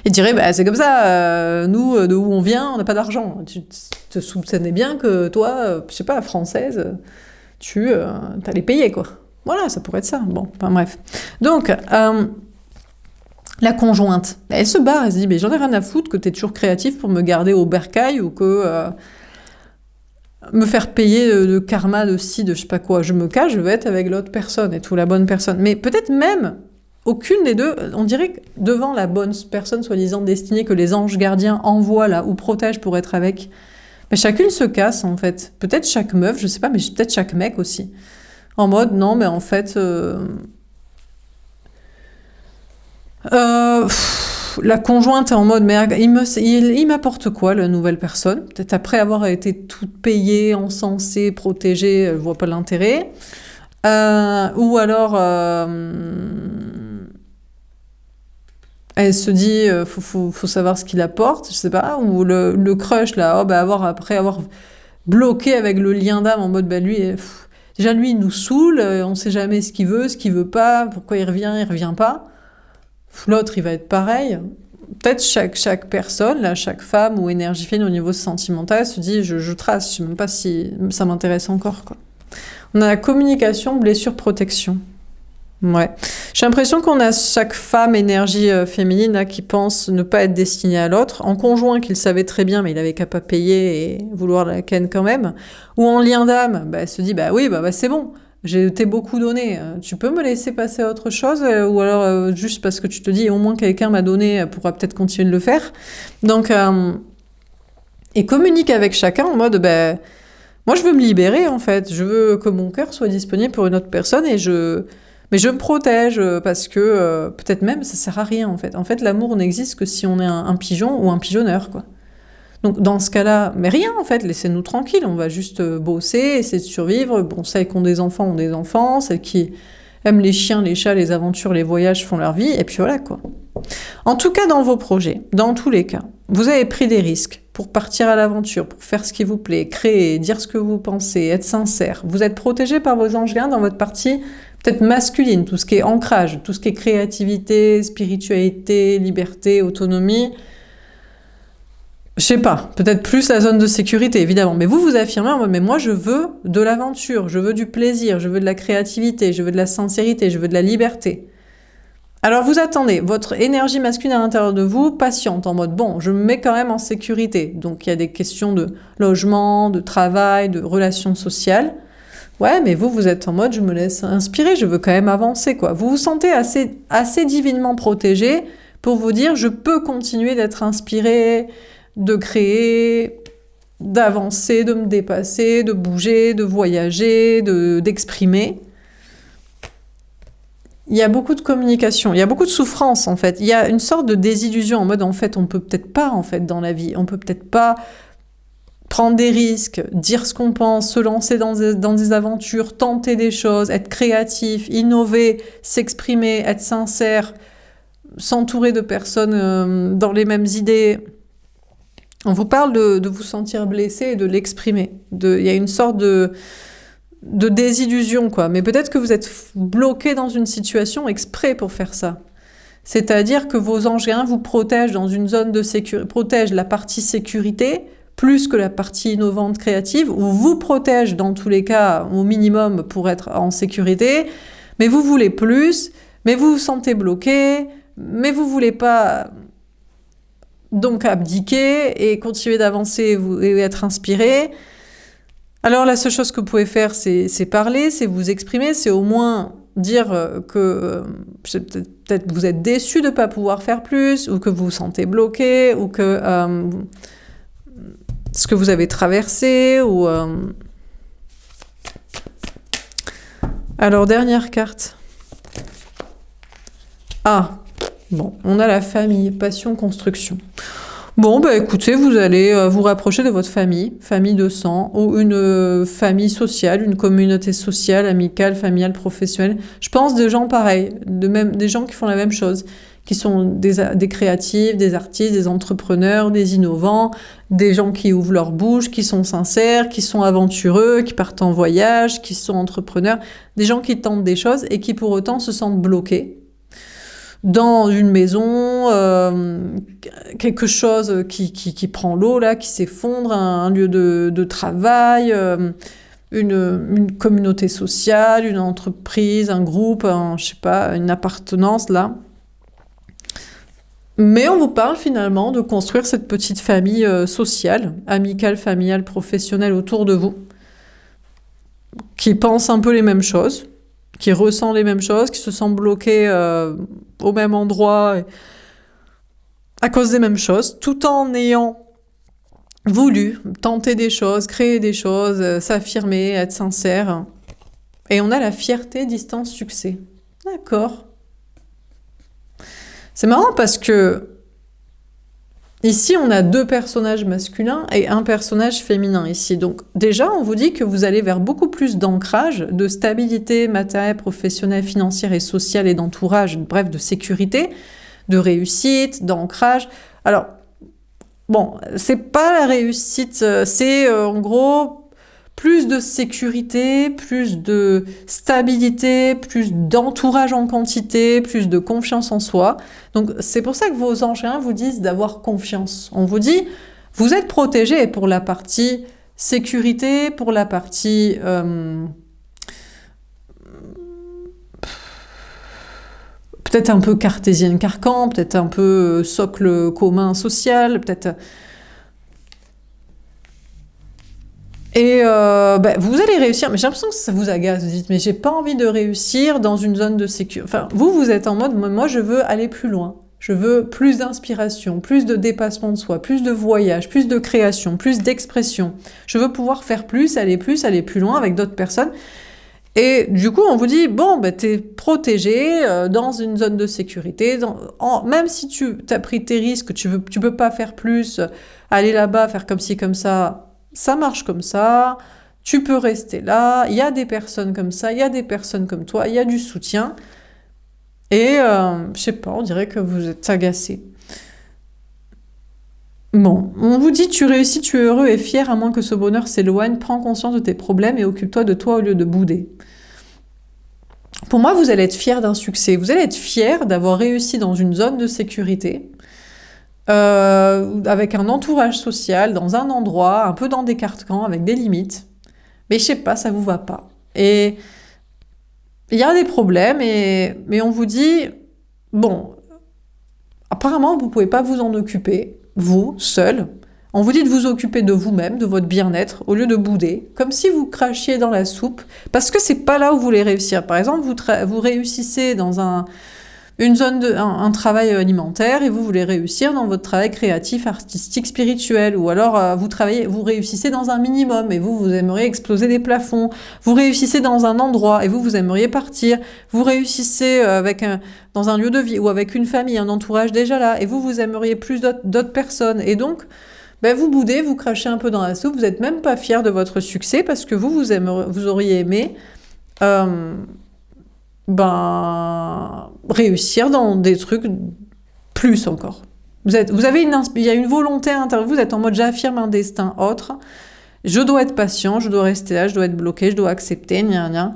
Il dirait, bah, c'est comme ça, nous, de où on vient, on n'a pas d'argent. Tu te soupçonnais bien que toi, je sais pas, française, tu t'allais payer, quoi. Voilà, ça pourrait être ça. Bon, enfin bref. Donc, la conjointe, elle se barre, elle se dit, mais j'en ai rien à foutre que t'es toujours créatif pour me garder au bercail ou que... me faire payer de karma, de ci, de je sais pas quoi. Je me cache, je veux être avec l'autre personne et tout, la bonne personne. Mais peut-être même, aucune des deux, on dirait que devant la bonne personne soi-disant destinée que les anges gardiens envoient là, ou protègent pour être avec, ben, chacune se casse en fait. Peut-être chaque meuf, je sais pas, mais peut-être chaque mec aussi. En mode, non, mais en fait... La conjointe est en mode, mais il m'apporte quoi, la nouvelle personne? Peut-être après avoir été toute payée, encensée, protégée, elle voit pas l'intérêt. Ou alors, elle se dit, faut savoir ce qu'il apporte, je sais pas. Ou le crush, là, après avoir bloqué avec le lien d'âme en mode, bah lui, déjà lui, il nous saoule, on sait jamais ce qu'il veut pas, pourquoi il revient pas. L'autre, il va être pareil. Peut-être chaque personne, là, chaque femme ou énergie fine au niveau sentimental se dit je trace, je sais même pas si ça m'intéresse encore, quoi. On a la communication, blessure, protection. Ouais. J'ai l'impression qu'on a chaque femme énergie féminine là, qui pense ne pas être destinée à l'autre, en conjoint qu'il savait très bien mais il avait qu'à pas payer et vouloir la ken quand même, ou en lien d'âme, elle se dit bah oui, c'est bon. J'ai t'ai beaucoup donné, tu peux me laisser passer à autre chose ou alors juste parce que tu te dis au moins quelqu'un m'a donné, elle pourra peut-être continuer de le faire. Donc, et communique avec chacun en mode moi je veux me libérer en fait, je veux que mon cœur soit disponible pour une autre personne mais je me protège parce que peut-être même ça sert à rien en fait. En fait l'amour n'existe que si on est un pigeon ou un pigeonneur, quoi. Donc dans ce cas-là, mais rien en fait, laissez-nous tranquilles, on va juste bosser, essayer de survivre. Bon, celles qui ont des enfants, celles qui aiment les chiens, les chats, les aventures, les voyages font leur vie, et puis voilà quoi. En tout cas dans vos projets, dans tous les cas, vous avez pris des risques pour partir à l'aventure, pour faire ce qui vous plaît, créer, dire ce que vous pensez, être sincère. Vous êtes protégé par vos anges gardiens dans votre partie peut-être masculine, tout ce qui est ancrage, tout ce qui est créativité, spiritualité, liberté, autonomie. Je sais pas, peut-être plus la zone de sécurité, évidemment. Mais vous affirmez en mode, mais moi, je veux de l'aventure, je veux du plaisir, je veux de la créativité, je veux de la sincérité, je veux de la liberté. Alors vous attendez, votre énergie masculine à l'intérieur de vous patiente, en mode, bon, je me mets quand même en sécurité. Donc il y a des questions de logement, de travail, de relations sociales. Ouais, mais vous êtes en mode, je me laisse inspirer, je veux quand même avancer, quoi. Vous vous sentez assez divinement protégé pour vous dire, je peux continuer d'être inspiré, de créer, d'avancer, de me dépasser, de bouger, de voyager, d'exprimer. Il y a beaucoup de communication, il y a beaucoup de souffrance en fait. Il y a une sorte de désillusion en mode en fait on peut peut-être pas en fait dans la vie, on peut peut-être pas prendre des risques, dire ce qu'on pense, se lancer dans des aventures, tenter des choses, être créatif, innover, s'exprimer, être sincère, s'entourer de personnes dans les mêmes idées. On vous parle de vous sentir blessé et de l'exprimer. Il y a une sorte de désillusion, quoi. Mais peut-être que vous êtes bloqué dans une situation exprès pour faire ça. C'est-à-dire que vos anges gardiens vous protègent dans une zone de sécurité, protègent la partie sécurité plus que la partie innovante, créative, ou vous protègent dans tous les cas au minimum pour être en sécurité, mais vous voulez plus, mais vous vous sentez bloqué, mais vous voulez pas donc abdiquer et continuer d'avancer et être inspiré. Alors la seule chose que vous pouvez faire, c'est parler, c'est vous exprimer, c'est au moins dire que peut-être vous êtes déçu de ne pas pouvoir faire plus, ou que vous vous sentez bloqué, ou que ce que vous avez traversé, ou... Alors, dernière carte. Ah, bon, on a la famille, passion, construction. Bon, écoutez, vous allez vous rapprocher de votre famille de sang, ou une famille sociale, une communauté sociale, amicale, familiale, professionnelle. Je pense des gens pareils, des gens qui font la même chose, qui sont des créatifs, des artistes, des entrepreneurs, des innovants, des gens qui ouvrent leur bouche, qui sont sincères, qui sont aventureux, qui partent en voyage, qui sont entrepreneurs, des gens qui tentent des choses et qui pour autant se sentent bloqués dans une maison, quelque chose qui prend l'eau, là, qui s'effondre, un lieu de travail, une communauté sociale, une entreprise, un groupe, je sais pas, une appartenance, là. Mais on vous parle finalement de construire cette petite famille sociale, amicale, familiale, professionnelle autour de vous, qui pense un peu les mêmes choses, qui ressent les mêmes choses, qui se sent bloqué au même endroit à cause des mêmes choses, tout en ayant voulu tenter des choses, créer des choses, s'affirmer, être sincère. Et on a la fierté, distance, succès. D'accord. C'est marrant parce que ici, on a 2 personnages masculins et un personnage féminin ici. Donc déjà, on vous dit que vous allez vers beaucoup plus d'ancrage, de stabilité matérielle, professionnelle, financière et sociale et d'entourage, bref, de sécurité, de réussite, d'ancrage. Alors, bon, c'est pas la réussite, c'est en gros plus de sécurité, plus de stabilité, plus d'entourage en quantité, plus de confiance en soi. Donc c'est pour ça que vos anges vous disent d'avoir confiance. On vous dit, vous êtes protégé pour la partie sécurité, pour la partie peut-être un peu cartésienne carcan, peut-être un peu socle commun social, peut-être... Et vous allez réussir, mais j'ai l'impression que ça vous agace. Vous dites, mais j'ai pas envie de réussir dans une zone de sécurité. Enfin, vous êtes en mode, moi je veux aller plus loin. Je veux plus d'inspiration, plus de dépassement de soi, plus de voyage, plus de création, plus d'expression. Je veux pouvoir faire plus, aller plus loin avec d'autres personnes. Et du coup, on vous dit, bon, t'es protégé dans une zone de sécurité. Même si tu as pris tes risques, tu peux pas faire plus, aller là-bas, faire comme ci, comme ça marche comme ça, tu peux rester là, il y a des personnes comme ça, il y a des personnes comme toi, il y a du soutien. Et je sais pas, on dirait que vous êtes agacé. Bon, on vous dit tu réussis, tu es heureux et fier, à moins que ce bonheur s'éloigne, prends conscience de tes problèmes et occupe-toi de toi au lieu de bouder. Pour moi, vous allez être fier d'un succès, vous allez être fier d'avoir réussi dans une zone de sécurité, avec un entourage social, dans un endroit, un peu dans des carcans, avec des limites. Mais je sais pas, ça vous va pas. Et il y a des problèmes, mais on vous dit, bon, apparemment vous pouvez pas vous en occuper, vous, seul. On vous dit de vous occuper de vous-même, de votre bien-être, au lieu de bouder, comme si vous crachiez dans la soupe, parce que c'est pas là où vous voulez réussir. Par exemple, vous réussissez dans une zone un travail alimentaire et vous voulez réussir dans votre travail créatif, artistique, spirituel, ou alors vous réussissez dans un minimum et vous aimeriez exploser des plafonds, vous réussissez dans un endroit et vous aimeriez partir, vous réussissez dans un lieu de vie ou avec une famille, un entourage déjà là, et vous aimeriez plus d'autres personnes, et donc vous boudez, vous crachez un peu dans la soupe, vous n'êtes même pas fier de votre succès parce que vous auriez aimé réussir dans des trucs plus encore. Il y a une volonté intérieure, vous êtes en mode j'affirme un destin autre, je dois être patient, je dois rester là, je dois être bloqué, je dois accepter, gna gna.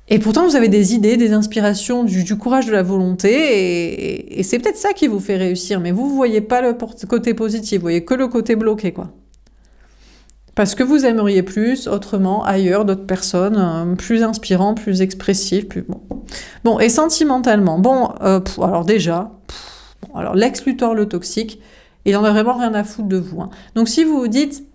Et pourtant vous avez des idées, des inspirations, du courage, de la volonté, et c'est peut-être ça qui vous fait réussir, mais vous voyez pas le côté positif, vous voyez que le côté bloqué, quoi. Parce que vous aimeriez plus, autrement, ailleurs, d'autres personnes, plus inspirants, plus expressifs, plus bon. Bon, et sentimentalement, alors déjà, alors l'ex-Luthor, le toxique, il en a vraiment rien à foutre de vous. Hein. Donc si vous vous dites,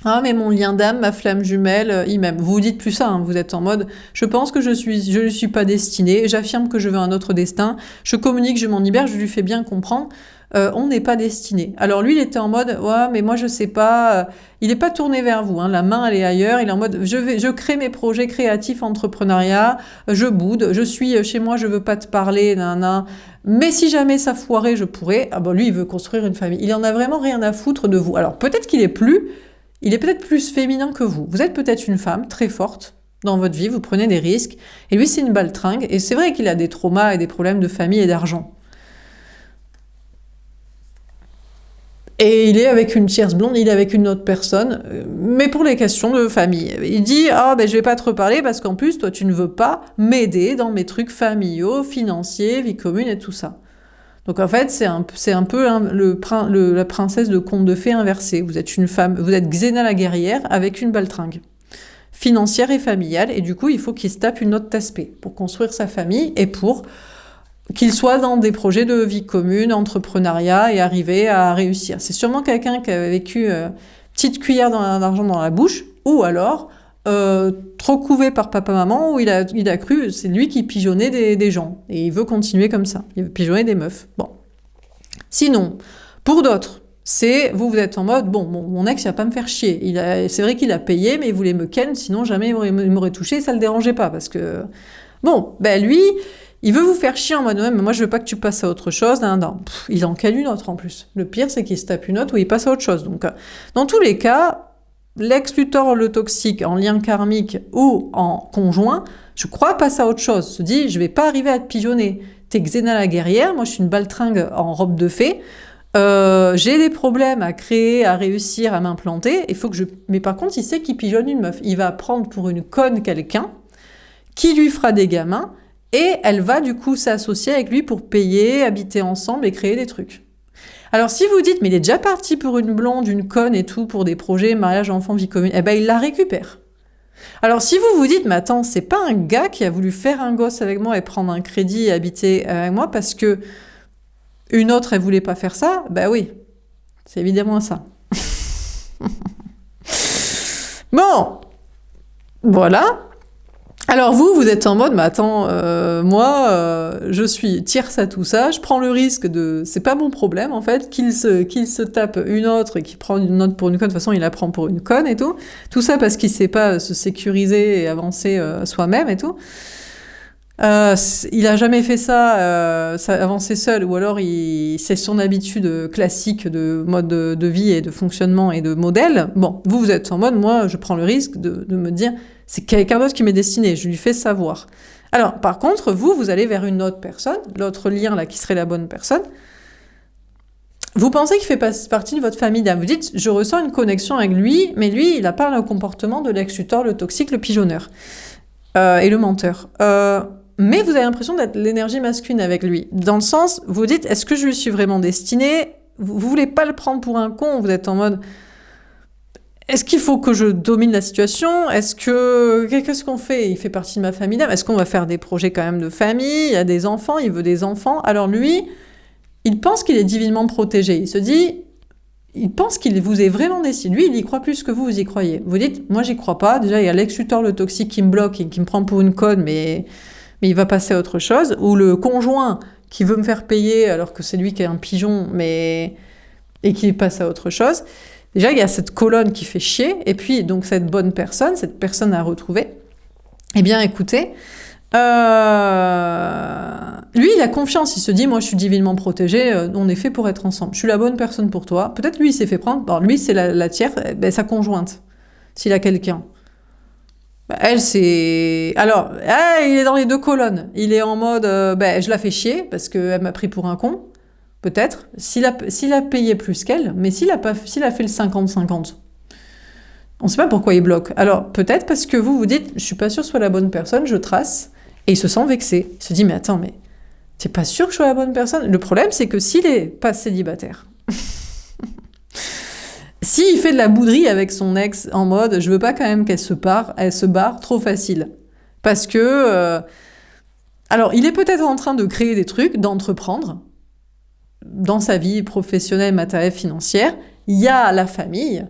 ah mais mon lien d'âme, ma flamme jumelle, il m'aime. Vous vous dites plus ça, hein, vous êtes en mode, je pense que je ne suis pas destinée, j'affirme que je veux un autre destin, je communique, je m'en libère, je lui fais bien comprendre. On n'est pas destiné. Alors lui, il était en mode, ouais, mais moi je sais pas, il n'est pas tourné vers vous, hein, la main elle est ailleurs, il est en mode, je crée mes projets créatifs, entrepreneuriat, je boude, je suis chez moi, je veux pas te parler, nanana, mais si jamais ça foirait, je pourrais. Ah lui, il veut construire une famille. Il en a vraiment rien à foutre de vous. Alors peut-être qu'il est peut-être plus féminin que vous. Vous êtes peut-être une femme très forte dans votre vie, vous prenez des risques, et lui c'est une baltringue, et c'est vrai qu'il a des traumas et des problèmes de famille et d'argent. Et il est avec une tierce blonde, il est avec une autre personne, mais pour les questions de famille. Il dit, je vais pas te reparler parce qu'en plus, toi, tu ne veux pas m'aider dans mes trucs familiaux, financiers, vie commune et tout ça. Donc en fait, c'est un peu la princesse de conte de fées inversée. Vous êtes une femme, vous êtes Xena la guerrière avec une baltringue financière et familiale, et du coup, il faut qu'il se tape une autre aspect pour construire sa famille et pour qu'il soit dans des projets de vie commune, entrepreneuriat et arriver à réussir. C'est sûrement quelqu'un qui a vécu petite cuillère d'argent dans la bouche, ou alors trop couvé par papa-maman, où il a cru, c'est lui qui pigeonnait des gens, et il veut continuer comme ça, il veut pigeonner des meufs. Bon. Sinon, pour d'autres, C'est, vous êtes en mode, bon, mon ex, il va pas me faire chier. C'est vrai qu'il a payé, mais il voulait me ken, sinon jamais il m'aurait touché, ça le dérangeait pas, parce que... Bon, lui, il veut vous faire chier en mode, ouais, mais moi, je veux pas que tu passes à autre chose. Non. Il en cale une autre, en plus. Le pire, c'est qu'il se tape une autre ou il passe à autre chose. Donc, dans tous les cas, l'ex-Luthor, le toxique, en lien karmique ou en conjoint, je crois passe à autre chose. Se dit, je vais pas arriver à te pigeonner. T'es Xena la guerrière, moi, je suis une baltringue en robe de fée. J'ai des problèmes à créer, à réussir, à m'implanter. Il faut que je... Mais par contre, il sait qu'il pigeonne une meuf. Il va prendre pour une conne quelqu'un qui lui fera des gamins et elle va du coup s'associer avec lui pour payer, habiter ensemble et créer des trucs. Alors si vous dites, mais il est déjà parti pour une blonde, une conne et tout, pour des projets, mariage, enfant, vie commune, il la récupère. Alors si vous vous dites, mais attends, c'est pas un gars qui a voulu faire un gosse avec moi et prendre un crédit et habiter avec moi parce que une autre, elle voulait pas faire ça, oui, c'est évidemment ça. Bon, voilà. Alors vous êtes en mode, mais attends, moi, je suis tierce à tout ça, je prends le risque de... C'est pas mon problème, en fait, qu'il se tape une autre et qu'il prend une autre pour une conne, de toute façon, il la prend pour une conne et tout. Tout ça parce qu'il sait pas se sécuriser et avancer soi-même et tout. Il a jamais fait ça avancer seul, ou alors c'est son habitude classique de mode de vie et de fonctionnement et de modèle. Bon, vous êtes en mode, moi, je prends le risque de me dire, c'est quelqu'un d'autre qui m'est destiné, je lui fais savoir. Alors, par contre, vous allez vers une autre personne, l'autre lien là qui serait la bonne personne. Vous pensez qu'il fait partie de votre famille d'âme. Vous dites, je ressens une connexion avec lui, mais lui, il a pas le comportement de l'ex-Luthor, le toxique, le pigeonneur et le menteur. Mais vous avez l'impression d'être l'énergie masculine avec lui. Dans le sens, vous dites, est-ce que je lui suis vraiment destinée ? Vous voulez pas le prendre pour un con, vous êtes en mode, est-ce qu'il faut que je domine la situation ? Qu'est-ce qu'on fait ? Il fait partie de ma famille d'âme. Est-ce qu'on va faire des projets quand même de famille ? Il y a des enfants, il veut des enfants. Alors lui, il pense qu'il est divinement protégé. Il se dit, il pense qu'il vous est vraiment destiné. Lui, il y croit plus que vous y croyez. Vous dites, moi j'y crois pas. Déjà, il y a l'ex-Luthor, le toxique qui me bloque et qui me prend pour une conne, mais il va passer à autre chose. Ou le conjoint qui veut me faire payer alors que c'est lui qui est un pigeon, et qui passe à autre chose. Déjà, il y a cette colonne qui fait chier, et puis donc cette personne à retrouver. Eh bien, écoutez, lui, il a confiance, il se dit, moi, je suis divinement protégé, on est fait pour être ensemble. Je suis la bonne personne pour toi. Peut-être lui, il s'est fait prendre. Alors, lui, c'est la tierce, sa conjointe, s'il a quelqu'un. Elle, c'est... Alors, il est dans les deux colonnes. Il est en mode, je la fais chier, parce qu'elle m'a pris pour un con. Peut-être, s'il a payé plus qu'elle, mais s'il a fait le 50-50, on ne sait pas pourquoi il bloque. Alors, peut-être parce que vous dites, je suis pas sûr que ce soit la bonne personne, je trace, et il se sent vexé. Il se dit, mais attends, mais t'es pas sûr que je sois la bonne personne ? Le problème, c'est que s'il est pas célibataire, s'il fait de la bouderie avec son ex en mode, je veux pas quand même qu'elle se barre trop facile. Parce que... alors, il est peut-être en train de créer des trucs, d'entreprendre, dans sa vie professionnelle, matérielle, financière, il y a la famille,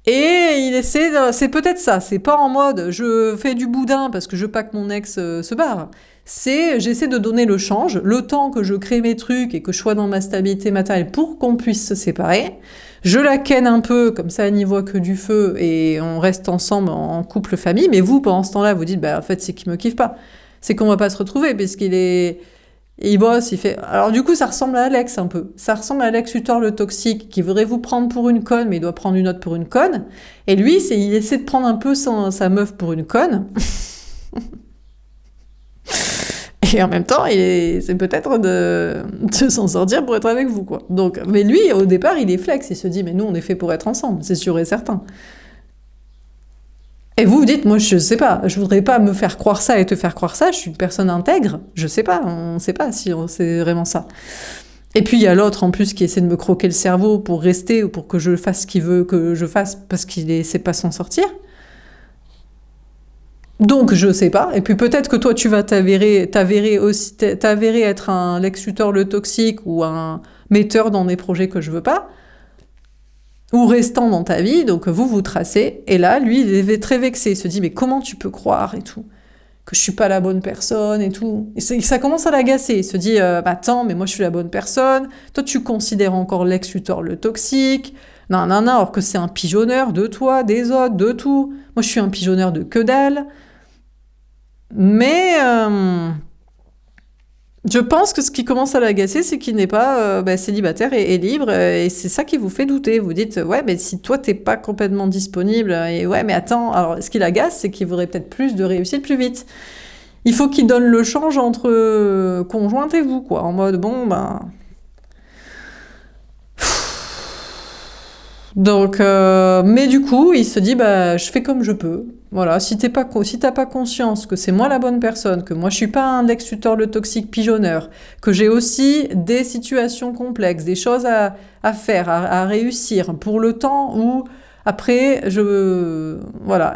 et il essaie c'est peut-être ça, c'est pas en mode je fais du boudin parce que je veux pas que mon ex se barre, c'est j'essaie de donner le change, le temps que je crée mes trucs et que je sois dans ma stabilité matérielle pour qu'on puisse se séparer, je la ken un peu, comme ça elle n'y voit que du feu et on reste ensemble en couple famille, mais vous pendant ce temps-là vous dites en fait c'est qu'il me kiffe pas, c'est qu'on va pas se retrouver parce qu'il est... Et il bosse, il fait... Alors du coup, ça ressemble à Alex un peu. Ça ressemble à Alex Luthor, le toxique, qui voudrait vous prendre pour une conne, mais il doit prendre une autre pour une conne. Et lui, il essaie de prendre un peu sa meuf pour une conne. Et en même temps, c'est peut-être de s'en sortir pour être avec vous, quoi. Donc, mais lui, au départ, il est flex. Il se dit, mais nous, on est fait pour être ensemble, c'est sûr et certain. Et vous dites, moi, je sais pas, je voudrais pas me faire croire ça et te faire croire ça, je suis une personne intègre, je sais pas, on sait pas si c'est vraiment ça. Et puis, il y a l'autre, en plus, qui essaie de me croquer le cerveau pour rester ou pour que je fasse ce qu'il veut que je fasse parce qu'il sait pas s'en sortir. Donc, je sais pas. Et puis, peut-être que toi, tu vas t'avérer être un Lex Luthor le toxique ou un metteur dans des projets que je veux pas. Ou restant dans ta vie, donc vous tracez, et là, lui, il est très vexé, il se dit, mais comment tu peux croire, et tout. que je suis pas la bonne personne et tout. Et ça commence à l'agacer. Il se dit, bah, attends, mais moi je suis la bonne personne. Toi, tu considères encore l'ex Luthor le toxique. Non, non, non, alors que c'est un pigeonneur de toi, des autres, de tout. Moi, je suis un pigeonneur de que dalle. Mais je pense que ce qui commence à l'agacer, c'est qu'il n'est pas célibataire et libre. Et c'est ça qui vous fait douter. Vous dites, ouais, mais si toi, t'es pas complètement disponible, et ouais, mais attends, alors ce qui l'agace, c'est qu'il voudrait peut-être plus de réussite plus vite. Il faut qu'il donne le change entre conjointe et vous, quoi. En mode, bon, ben... Donc, mais du coup, il se dit, bah, je fais comme je peux. Voilà, si t'as pas conscience que c'est moi la bonne personne, que moi je suis pas un Lex Luthor le toxique pigeonneur, que j'ai aussi des situations complexes, des choses à faire, à réussir, pour le temps où après voilà,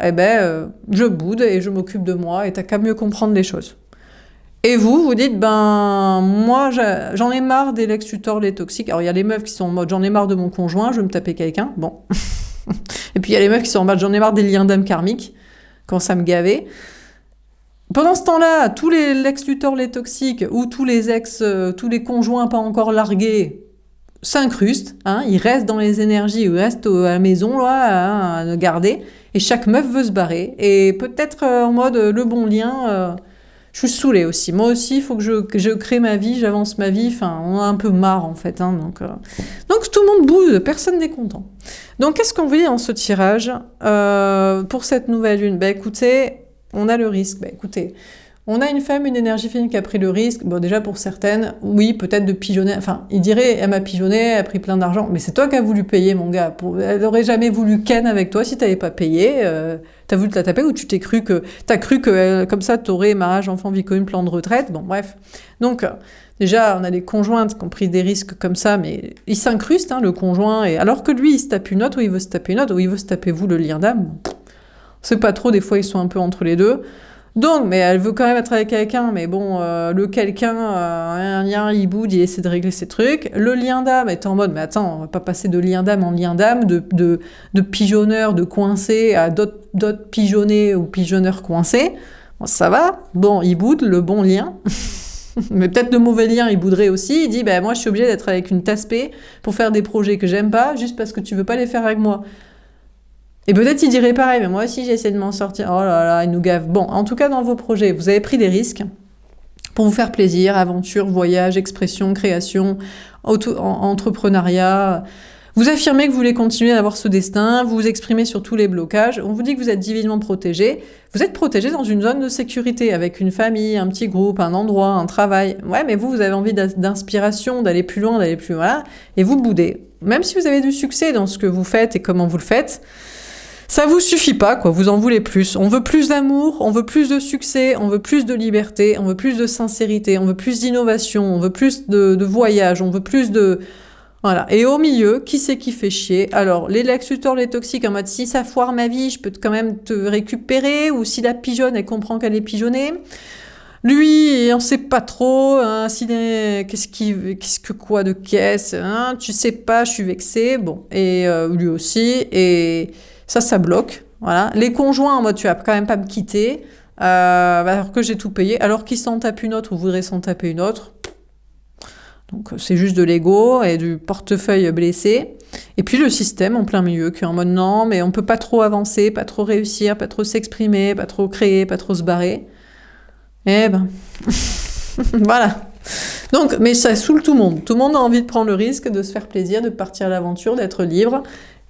je boude et je m'occupe de moi et t'as qu'à mieux comprendre les choses. Et vous dites, ben, moi, j'en ai marre des Lex Luthor, les toxiques. Alors, il y a les meufs qui sont en mode, j'en ai marre de mon conjoint, je veux me taper quelqu'un. Bon. Et puis, il y a les meufs qui sont en mode, j'en ai marre des liens d'âme karmiques, quand ça me gavait. Pendant ce temps-là, tous les Lex Luthor, les toxiques, ou tous les conjoints pas encore largués, s'incrustent, hein, ils restent dans les énergies, ils restent à la maison, là, à garder. Et chaque meuf veut se barrer. Et peut-être en mode, le bon lien... je suis saoulée aussi. Moi aussi, il faut que je crée ma vie, j'avance ma vie. Enfin, on a un peu marre, en fait. Hein, donc tout le monde boude, personne n'est content. Donc, qu'est-ce qu'on vit en ce tirage pour cette nouvelle lune? Bah, écoutez, on a le risque. Bah, écoutez, on a une femme, une énergie féminine qui a pris le risque. Bon, déjà, pour certaines, oui, peut-être de pigeonner. Enfin, il dirait, elle m'a pigeonné, elle a pris plein d'argent. Mais c'est toi qui as voulu payer, mon gars. Elle n'aurait jamais voulu ken avec toi si tu n'avais pas payé. T'as voulu te la taper ou tu t'as cru que comme ça t'aurais mariage, enfant, vie commune, plan de retraite. Bon, bref. Donc, déjà, on a des conjointes qui ont pris des risques comme ça, mais il s'incruste, hein, le conjoint. Et alors que lui, il se tape une autre, ou il veut se taper une autre, ou il veut se taper vous, le lien d'âme. On sait pas trop, des fois, ils sont un peu entre les deux. Donc, mais elle veut quand même être avec quelqu'un, mais bon, le quelqu'un, un lien, il boude, il essaie de régler ses trucs. Le lien d'âme est en mode, mais attends, on va pas passer de lien d'âme en lien d'âme, de pigeonneur, de coincé à d'autres pigeonnés ou pigeonneurs coincés. Bon, ça va. Bon, il boude, le bon lien. Mais peut-être le mauvais lien, il bouderait aussi. Il dit, ben moi, je suis obligé d'être avec une tasse-paix pour faire des projets que j'aime pas, juste parce que tu veux pas les faire avec moi. Et peut-être il dirait pareil, mais moi aussi j'essaie de m'en sortir. Oh là là, il nous gave. Bon, en tout cas, dans vos projets, vous avez pris des risques pour vous faire plaisir, aventure, voyage, expression, création, entrepreneuriat. Vous affirmez que vous voulez continuer d'avoir ce destin, vous vous exprimez sur tous les blocages. On vous dit que vous êtes divinement protégé. Vous êtes protégé dans une zone de sécurité, avec une famille, un petit groupe, un endroit, un travail. Ouais, mais vous avez envie d'inspiration, d'aller plus loin, d'aller plus voilà, et vous boudez. Même si vous avez du succès dans ce que vous faites et comment vous le faites, ça vous suffit pas, quoi, vous en voulez plus. On veut plus d'amour, on veut plus de succès, on veut plus de liberté, on veut plus de sincérité, on veut plus d'innovation, on veut plus de voyage, on veut plus de... Voilà. Et au milieu, qui c'est qui fait chier? Alors, les Lex Luthor, les toxiques, en mode, si ça foire ma vie, je peux quand même te récupérer, ou si la pigeonne, elle comprend qu'elle est pigeonnée. Lui, on sait pas trop, hein, qu'est-ce que quoi de caisse, hein, tu sais pas, je suis vexée, bon. Et lui aussi, et... Ça bloque. Voilà. Les conjoints, en mode, tu vas quand même pas me quitter, alors que j'ai tout payé, alors qu'il s'en tape une autre ou voudrait s'en taper une autre. Donc, c'est juste de l'ego et du portefeuille blessé. Et puis, le système en plein milieu, qui est en mode, non, mais on peut pas trop avancer, pas trop réussir, pas trop s'exprimer, pas trop créer, pas trop se barrer. Eh ben, voilà. Donc, mais ça saoule tout le monde. Tout le monde a envie de prendre le risque, de se faire plaisir, de partir à l'aventure, d'être libre.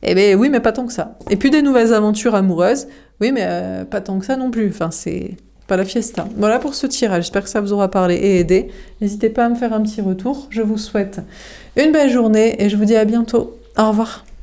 Eh bien oui, mais pas tant que ça. Et puis des nouvelles aventures amoureuses, oui, mais pas tant que ça non plus. Enfin, c'est pas la fiesta. Voilà pour ce tirage. J'espère que ça vous aura parlé et aidé. N'hésitez pas à me faire un petit retour. Je vous souhaite une belle journée et je vous dis à bientôt. Au revoir.